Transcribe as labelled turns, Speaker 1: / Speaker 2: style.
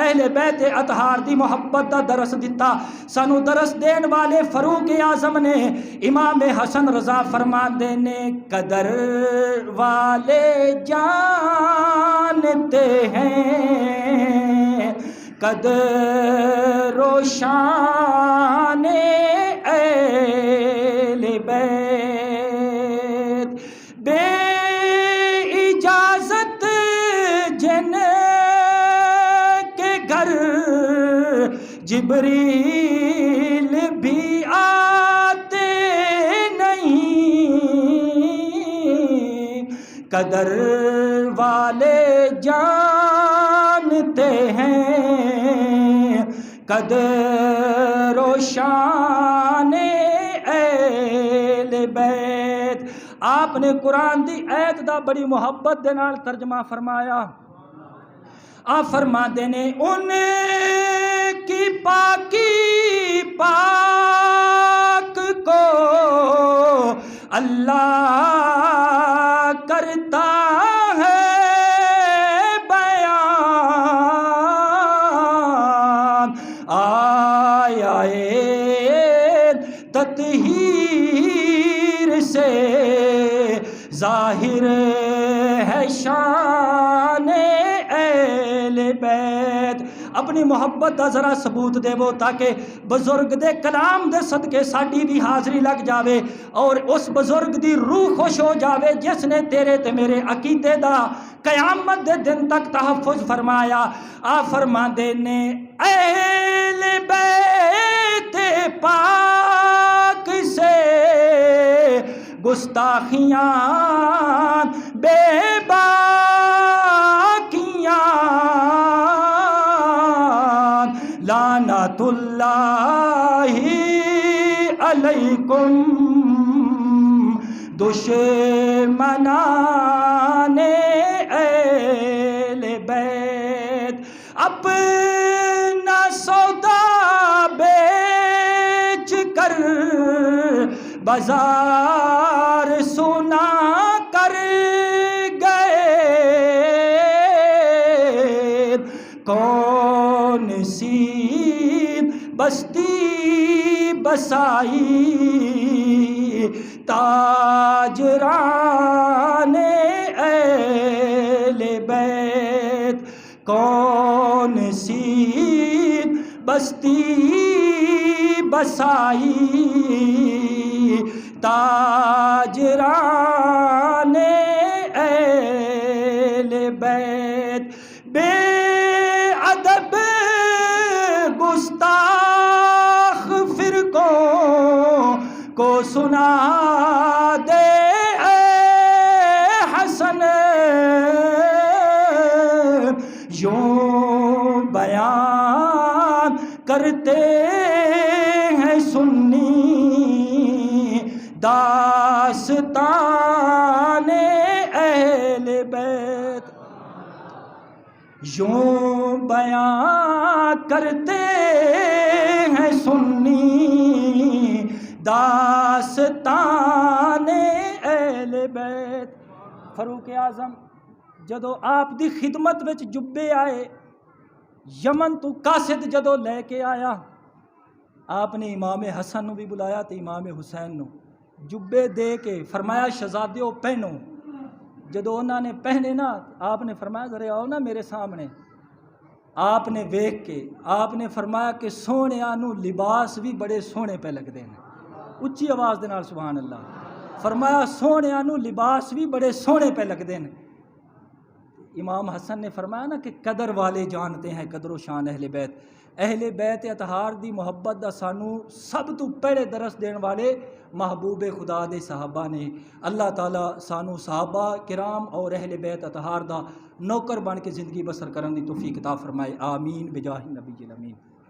Speaker 1: اہل بیت اطہار دی محبت دا درس دیتا. سانو درس دین والے فاروق اعظم نے امام حسن رضا فرماندے نے قدر والے جانتے ہیں قدر و شان اہل بیت. بے اجازت جن کے گھر جبریل بھی آتے نہیں قدر والے جانتے ہیں قدر و شان اہل بیت. آپ نے قرآن دی ایت دا بڑی محبت دے نال ترجمہ فرمایا. آپ فرماتے نے ان کی پاکی پاک کو اللہ کرتا ہے بیان. آیا تطہیر سے ظاہر ہے شان اہل بیت. اپنی محبت دا ذرا ثبوت دے وہ تاکہ بزرگ دے کلام دے صدقے ساڈی بھی حاضری لگ جاوے اور اس بزرگ دی روح خوش ہو جاوے جس نے تیرے تے میرے عقیدے دا قیامت دے دن تک تحفظ فرمایا. آ فرماندے نے اہل بیت پاک سے گستاخیاں بے باکیاں لعنت اللہ علیکم دشمنان اہل بیت. اپنا سودا بیچ کر بازار سونا کر گئے کون سی بستی بسائی تاجران اہل بیت. کون سی بستی بسائی تاجران اہل بیت. بے ادب گستاخ فرقوں کو سنا دے اے حسن یوں بیان کرتے ہیں سنی داستان اہل بیت. یوں بیان کرتے ہیں سنی داستان اہل بیت. فاروق اعظم جدو آپ دی خدمت وچ جبے آئے یمن تو قاصد جدو لے کے آیا آپ نے امام حسن نو بھی بلایا تو امام حسین نو جبے دے کے فرمایا شہزادیو پہنو. جدو انہوں نے پہنے نا آپ نے فرمایا ذرا آؤ نا میرے سامنے. آپ نے ویکھ کے آپ نے فرمایا کہ سونے آنو لباس بھی بڑے سونے پہ لگ دے ہیں. اچھی آواز دے نال سبحان اللہ. فرمایا سونے آنو لباس بھی بڑے سونے پہ لگ دے ہیں. امام حسن نے فرمایا نا کہ قدر والے جانتے ہیں قدر و شان اہل بیت. اہل بیت اطہار دی محبت دا سانو سب تو پہلے درس دین والے محبوب خدا دے صحابہ نے. اللہ تعالیٰ سانو صحابہ کرام اور اہل بیت اطہار دا نوکر بن کے زندگی بسر کرن دی توفیق عطا فرمائے. آمین بجاہ نبی الامین.